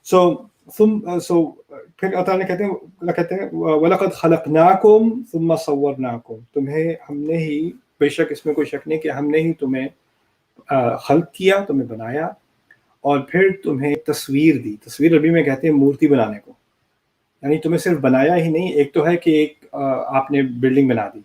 پھر اللہ تعالیٰ کہتے ہیں وَلَقَدْ خَلَقْنَاكُمْ ثُمَّ صَوَّرْنَاكُمْ، تمہیں ہم نے ہی، بے شک اس میں کوئی شک نہیں کہ ہم نے ہی تمہیں خلق کیا، تمہیں بنایا، اور پھر تمہیں تصویر دی. تصویر عربی میں کہتے ہیں مورتی بنانے کو، یعنی تمہیں صرف بنایا ہی نہیں. ایک تو ہے کہ ایک آپ نے بلڈنگ بنا دی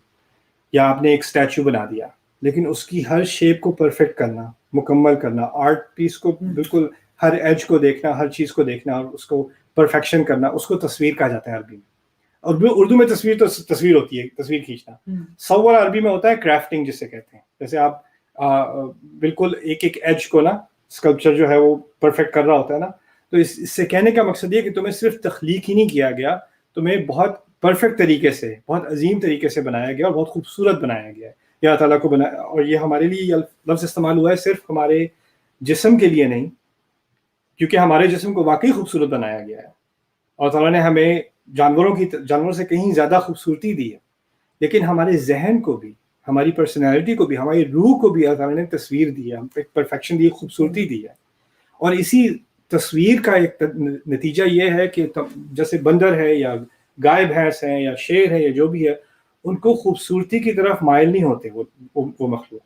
یا آپ نے ایک اسٹیچو بنا دیا، لیکن اس کی ہر شیپ کو پرفیکٹ کرنا، مکمل کرنا، آرٹ پیس کو بالکل ہر ایج کو دیکھنا، ہر چیز کو دیکھنا اور اس کو پرفیکشن کرنا، اس کو تصویر کہا جاتا ہے عربی میں. اور اردو میں تصویر تو تصویر ہوتی ہے، تصویر کھینچنا. صور عربی میں ہوتا ہے کرافٹنگ جسے کہتے ہیں. جیسے آپ بالکل ایک ایک ایج کو نا اسکلپچر جو ہے وہ پرفیکٹ کر رہا ہوتا ہے نا. تو اس سے کہنے کا مقصد یہ کہ تمہیں صرف تخلیق ہی نہیں کیا گیا، تمہیں بہت پرفیکٹ طریقے سے، بہت عظیم طریقے سے بنایا گیا اور بہت خوبصورت بنایا گیا ہے. یا تعالیٰ کو بنایا، اور یہ ہمارے لیے یہ لفظ استعمال ہوا ہے صرف ہمارے جسم کے لیے نہیں، کیونکہ ہمارے جسم کو واقعی خوبصورت بنایا گیا ہے. اور تعالیٰ نے ہمیں جانوروں سے کہیں زیادہ خوبصورتی دی ہے، لیکن ہمارے ذہن کو بھی، ہماری پرسنالٹی کو بھی، ہماری روح کو بھی اللہ تعالیٰ نے تصویر دی ہے، ایک پرفیکشن دی، خوبصورتی دی ہے. اور اسی تصویر کا ایک نتیجہ یہ ہے کہ جیسے بندر ہے یا گائے بھینس ہیں یا شیر ہے یا جو بھی ہے، ان کو خوبصورتی کی طرف مائل نہیں ہوتے وہ مخلوق.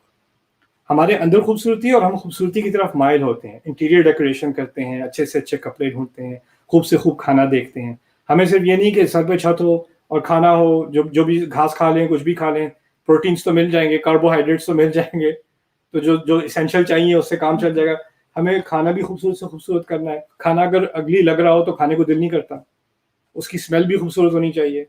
ہمارے اندر خوبصورتی ہے اور ہم خوبصورتی کی طرف مائل ہوتے ہیں، انٹیریئر ڈیکوریشن کرتے ہیں، اچھے سے اچھے کپڑے ڈھونڈتے ہیں، خوب سے خوب کھانا دیکھتے ہیں. ہمیں صرف یہ نہیں کہ سر پہ چھت ہو اور کھانا ہو، جو بھی گھاس کھا لیں، کچھ بھی کھا لیں، پروٹینس تو مل جائیں گے، کاربوہائیڈریٹس تو مل جائیں گے، تو جو اسینشیل چاہیے اس سے کام چل جائے گا. ہمیں کھانا بھی خوبصورت سے خوبصورت کرنا ہے. کھانا اگر اگلی لگ رہا ہو تو کھانے کو دل نہیں کرتا، اس کی اسمیل بھی خوبصورت ہونی چاہیے،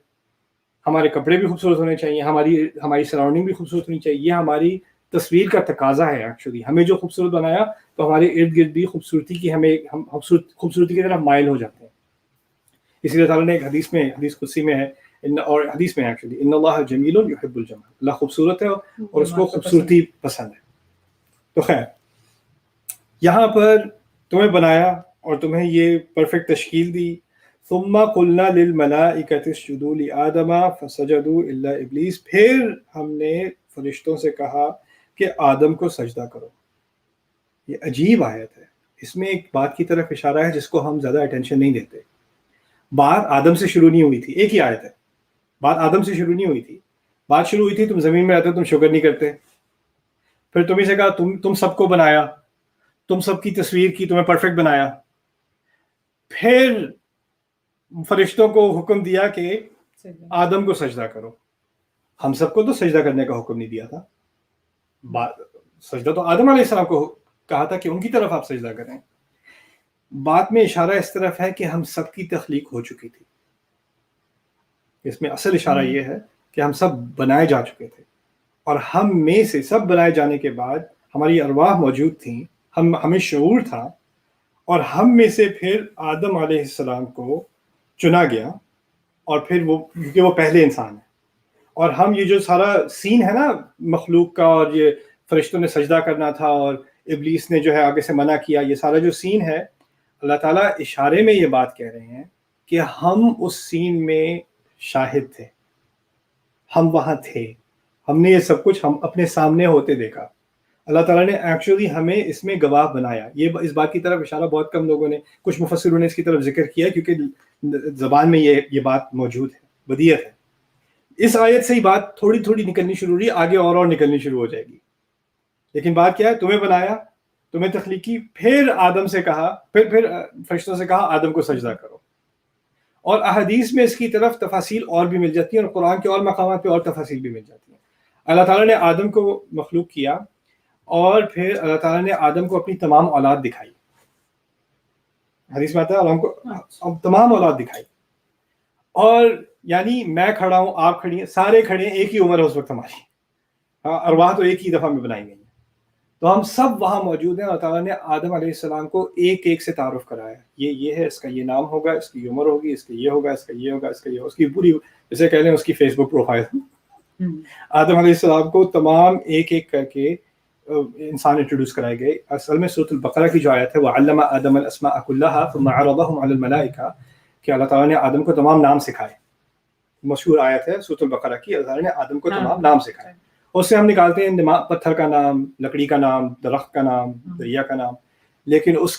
ہمارے کپڑے بھی خوبصورت ہونے چاہیے، ہماری سراؤنڈنگ بھی خوبصورت ہونی چاہیے. یہ ہماری تصویر کا تقاضا ہے. ایکچولی ہمیں جو خوبصورت بنایا تو ہمارے ارد گرد بھی خوبصورتی کی، ہم خوبصورتی کی طرف مائل ہو جاتے ہیں. اسی لیے تعالیٰ نے ایک حدیث قدسی میں ہے، اور حدیث میں ایکچولی ان اللہ جمیل یحب الجمال، اللہ خوبصورت ہے اور اس کو خوبصورتی پسند ہے. تو خیر، یہاں پر تمہیں بنایا اور تمہیں یہ پرفیکٹ تشکیل دی. ثم قلنا للملائکۃ اسجدوا لآدم فسجدوا الا ابلیس، پھر ہم نے فرشتوں سے کہا کہ آدم کو سجدہ کرو. یہ عجیب آیت ہے، اس میں ایک بات کی طرف اشارہ ہے جس کو ہم زیادہ اٹینشن نہیں دیتے. بات آدم سے شروع نہیں ہوئی تھی، ایک ہی آیت ہے، بات آدم سے شروع نہیں ہوئی تھی. بات شروع ہوئی تھی تم زمین میں رہتے ہو، تم شکر نہیں کرتے. پھر تمہیں سے کہا تم سب کو بنایا، تم سب کی تصویر کی، تمہیں پرفیکٹ بنایا. پھر فرشتوں کو حکم دیا کہ آدم کو سجدہ کرو. ہم سب کو تو سجدہ کرنے کا حکم نہیں دیا تھا، سجدہ تو آدم علیہ السلام کو کہا تھا کہ ان کی طرف آپ سجدہ کریں. بات میں اشارہ اس طرف ہے کہ ہم سب کی تخلیق ہو چکی تھی. اس میں اصل اشارہ یہ ہے کہ ہم سب بنائے جا چکے تھے، اور ہم میں سے سب بنائے جانے کے بعد ہماری ارواح موجود تھیں، ہمیں شعور تھا، اور ہم میں سے پھر آدم علیہ السلام کو چنا گیا. اور پھر کیونکہ وہ پہلے انسان ہیں، اور ہم یہ جو سارا سین ہے نا مخلوق کا، اور یہ فرشتوں نے سجدہ کرنا تھا اور ابلیس نے جو ہے آگے سے منع کیا، یہ سارا جو سین ہے، اللہ تعالیٰ اشارے میں یہ بات کہہ رہے ہیں کہ ہم اس سین میں شاہد تھے، ہم وہاں تھے، ہم نے یہ سب کچھ ہم اپنے سامنے ہوتے دیکھا. اللہ تعالیٰ نے ایکچولی ہمیں اس میں گواہ بنایا. اس بات کی طرف اشارہ بہت کم لوگوں نے، کچھ مفسروں نے اس کی طرف ذکر کیا کیونکہ زبان میں یہ بات موجود ہے، بدیہت ہے. اس آیت سے ہی بات تھوڑی تھوڑی نکلنی شروع ہوئی، آگے اور نکلنی شروع ہو جائے گی. لیکن بات کیا ہے؟ تمہیں بنایا، تمہیں تخلیق کی، پھر آدم سے کہا، پھر فرشتوں سے کہا آدم کو سجدہ کرو. اور احادیث میں اس کی طرف تفاصیل اور بھی مل جاتی ہیں، اور قرآن کے اور مقامات پہ اور تفاصیل بھی مل جاتی ہیں. اللہ تعالیٰ نے آدم کو مخلوق کیا، اور پھر اللہ تعالیٰ نے آدم کو اپنی تمام اولاد دکھائی. حدیث میں آتا ہے آدم کو تمام اولاد دکھائی. اور یعنی میں کھڑا ہوں، آپ کھڑی ہیں، سارے کھڑے ہیں، ایک ہی عمر ہے اس وقت ہماری، ارواح تو ایک ہی دفعہ میں بنائی گئی ہیں، تو ہم سب وہاں موجود ہیں. اللہ تعالیٰ نے آدم علیہ السلام کو ایک ایک سے تعارف کرایا. یہ ہے، اس کا یہ نام ہوگا، اس کی عمر ہوگی، اس کا یہ ہوگا، اس کا یہ ہوگا، اس کا یہ ہوگا، اس کی پوری، جیسے کہہ لیں اس کی فیس بک پروفائل. آدم علیہ السلام کو تمام ایک ایک کر کے انسان انٹروڈیوس کرائے گئے. اصل میں سورۃ البقرہ کی جو آیت ہے وَعَلَّمَ آدَمَ الْأَسْمَاءَ كُلَّهَا ثُمَّ عَرَضَهُمْ عَلَى الْمَلَائِكَةِ، کہ اللہ تعالیٰ نے آدم کو تمام نام سکھائے. مشہور آیت ہے سورۃ البقرہ کی، اللہ تعالیٰ نے آدم کو تمام نام سکھائے. اس سے ہم نکالتے ہیں پتھر کا نام، لکڑی کا نام، درخت کا نام، دریا کا نام، لیکن اس